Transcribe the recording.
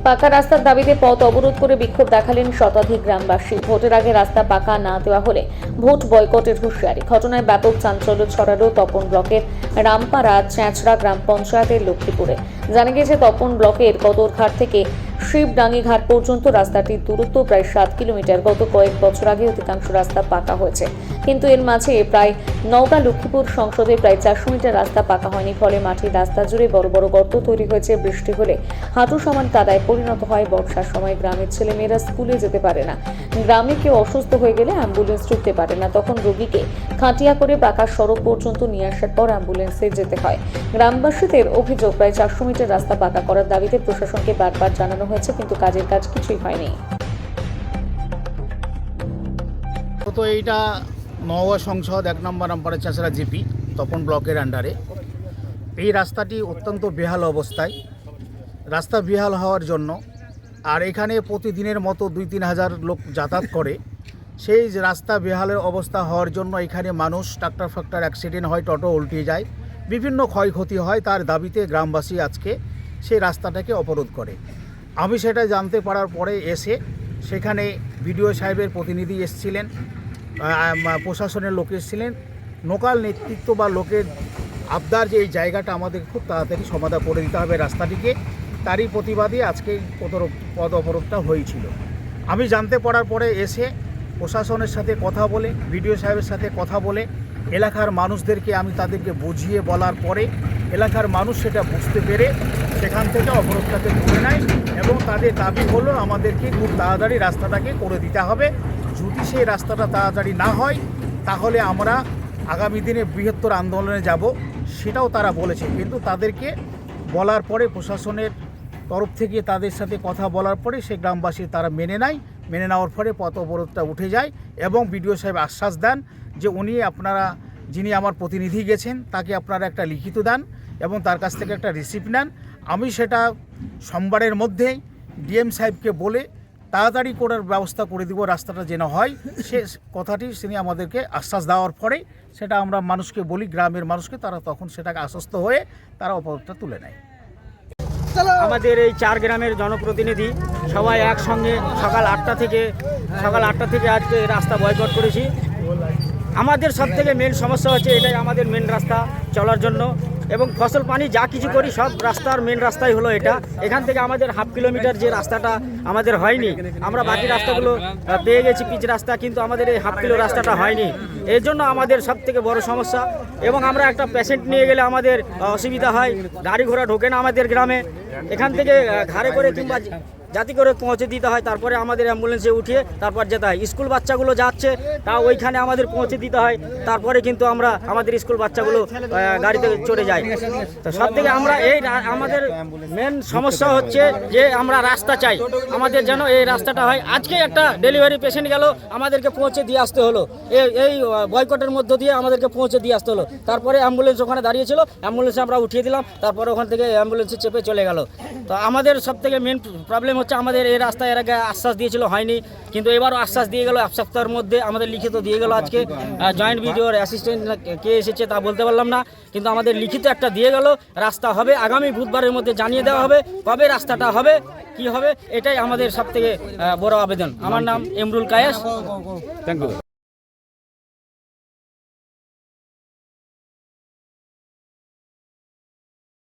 পাকা রাস্তার দাবিতে পথ অবরোধ করে বিক্ষোভ দেখালেন শতাধিক গ্রামবাসী। ভোটের আগে রাস্তা পাকা না দেওয়া হলে ভোট বয়কটের হুঁশিয়ারি। ঘটনায় ব্যাপক চাঞ্চল্য ছড়ালো তপন ব্লকের রামপাড়া চ্যাঁচড়া গ্রাম পঞ্চায়েতের লক্ষ্মীপুরে। জানা গেছে তপন ব্লকের কদরঘাট থেকে শিবডাঙ্গি ঘাট পর্যন্ত রাস্তাটির দূরত্ব প্রায় 7 কিলোমিটার। গত কয়েক বছর আগে অধিকাংশ রাস্তা পাকা হয়েছে, কিন্তু এর মাঝে প্রায় নওগাঁ লক্ষ্মীপুর সংসদে প্রায় 400 মিটার রাস্তা পাকা হয়নি। ফলে মাটির রাস্তা জুড়ে বড় বড় গর্ত তৈরি হয়েছে। বৃষ্টি হলে হাঁটু সমান কাদায় পরিণত হয়। বর্ষার সময় গ্রামের ছেলেমেয়েরা স্কুলে যেতে পারে না। গ্রামে কেউ অসুস্থ হয়ে গেলে অ্যাম্বুলেন্স ঢুকতে পারে না, তখন রোগীকে খাটিয়া করে পাকা সড়ক পর্যন্ত নিয়ে আসার পর অ্যাম্বুলেন্সে যেতে হয়। গ্রামবাসীদের অভিযোগ, প্রায় 400 মিটার রাস্তা পাকা করার দাবিতে প্রশাসনকে বারবার জানানো হয়েছে, কিন্তু কাজের কাজ কিছুই হয়নি। তো এইটা নওগাঁ সংসদ 1 নম্বর রামপাড়া চ্যাঁচড়া জিপি তপন ব্লকের আন্ডারে। এই রাস্তাটি অত্যন্ত বেহাল অবস্থায়। রাস্তা বেহাল হওয়ার জন্য আর এখানে প্রতিদিনের মতো 2-3 হাজার লোক যাতায়াত করে। সেই যে রাস্তা বেহালের অবস্থা হওয়ার জন্য এখানে মানুষ ট্রাক্টর ফাক্টর অ্যাক্সিডেন্ট হয়, টোটো উল্টে যায়, বিভিন্ন ক্ষয়ক্ষতি হয়। তার দাবিতে গ্রামবাসী আজকে সেই রাস্তাটাকে অবরোধ করে। আমি সেটা জানতে পারার পরে এসে সেখানে বিডিও সাহেবের প্রতিনিধি এসেছিলেন, প্রশাসনের লোক এসেছিলেন। লোকাল নেতৃত্ব বা লোকের আবদার যে এই জায়গাটা আমাদের খুব তাড়াতাড়ি সমাধান করে দিতে হবে রাস্তাটিকে, তারই প্রতিবাদে আজকে পদ অবরোধটা হয়েছিল। আমি জানতে পারার পরে এসে প্রশাসনের সাথে কথা বলে, বিডিও সাহেবের সাথে কথা বলে, এলাকার মানুষদেরকে আমি তাদেরকে বুঝিয়ে বলার পরে এলাকার মানুষ সেটা বুঝতে পেরে সেখান থেকে অবরোধটাকে তুলে নেয় এবং তাদের দাবি হলো আমাদেরকে খুব তাড়াতাড়ি রাস্তাটাকে করে দিতে হবে। যদি সেই রাস্তাটা তাড়াতাড়ি না হয় তাহলে আমরা আগামী দিনে বৃহত্তর আন্দোলনে যাব, সেটাও তারা বলেছে। কিন্তু তাদেরকে বলার পরে প্রশাসনের তরফ থেকে তাদের সাথে কথা বলার পরে সে গ্রামবাসী তারা মেনে নেয়। মেনে নেওয়ার পরে পথ অবরোধটা উঠে যায় এবং বিডিও সাহেব আশ্বাস দেন যে উনি আপনারা যিনি আমার প্রতিনিধি গেছেন তাকে আপনারা একটা লিখিত দেন এবং তার কাছ থেকে একটা রিসিপ্ট নেন। আমি সেটা সোমবারের মধ্যেই ডিএম সাহেবকে বলে তাড়াতাড়ি করার ব্যবস্থা করে দিব, রাস্তাটা যেন হয়। সে কথাটি তিনি আমাদেরকে আশ্বাস দেওয়ার পরে সেটা আমরা মানুষকে বলি, গ্রামের মানুষকে, তারা তখন সেটাকে আশ্বস্ত হয়ে তারা অবরোধটা তুলে নেয়। আমাদের এই 4 গ্রামের জনপ্রতিনিধি সবাই একসঙ্গে সকাল 8টা থেকে আজকে রাস্তা বয়কট করেছি। আমাদের সব থেকে মেন সমস্যা হচ্ছে এটাই আমাদের মেন রাস্তা চলার জন্য, এবং ফসল পানি যা কিছু করি সব রাস্তার মেন রাস্তাই হলো এটা। এখান থেকে আমাদের হাফ কিলোমিটার যে রাস্তাটা আমাদের হয়নি, আমরা বাকি রাস্তাগুলো পেয়ে গেছি পিচ রাস্তা, কিন্তু আমাদের এই হাফ কিলো রাস্তাটা হয়নি। এর জন্য আমাদের সব থেকে বড় সমস্যা। এবং আমরা একটা পেশেন্ট নিয়ে গেলে আমাদের অসুবিধা হয়, গাড়ি ঘোড়া ঢোকে না আমাদের গ্রামে। এখান থেকে ঘাড়ে করে কিংবা জাতি করে পৌঁছে দিতে হয়, তারপরে আমাদের অ্যাম্বুলেন্সে উঠিয়ে তারপর যেতে হয়। স্কুল বাচ্চাগুলো যাচ্ছে তা ওইখানে আমাদের পৌঁছে দিতে হয়, তারপরে কিন্তু আমরা আমাদের স্কুল বাচ্চাগুলো গাড়িতে চড়ে যাই। তো সব থেকে আমরা আমাদের মেন সমস্যা হচ্ছে যে আমরা রাস্তা চাই, আমাদের যেন এই রাস্তাটা হয়। আজকে একটা ডেলিভারি পেশেন্ট গেল, আমাদেরকে পৌঁছে দিয়ে আসতে হলো, এই বয়কটের মধ্য দিয়ে আমাদেরকে পৌঁছে দিয়ে আসতে হলো। তারপরে অ্যাম্বুলেন্স ওখানে দাঁড়িয়েছিল, অ্যাম্বুলেন্সে আমরা উঠিয়ে দিলাম, তারপরে ওখান থেকে অ্যাম্বুলেন্সে চেপে চলে গেল। তো আমাদের সব থেকে মেন প্রবলেম হচ্ছে আমাদের এই রাস্তায় এর আগে আশ্বাস দিয়েছিল, হয়নি, কিন্তু এবারও আশ্বাস দিয়ে গেল। এক সপ্তাহের মধ্যে আমাদের লিখিত দিয়ে গেল। আজকে জয়েন্ট ভিডিওর অ্যাসিস্ট্যান্ট কে এসেছে তা বলতে পারলাম না, কিন্তু আমাদের লিখিত একটা দিয়ে গেল, রাস্তা হবে। আগামী বুধবারের মধ্যে জানিয়ে দেওয়া হবে কবে রাস্তাটা হবে, কি হবে। এটাই আমাদের সব থেকে বড় আবেদন। আমার নাম এমরুল কায়েস। Thank you.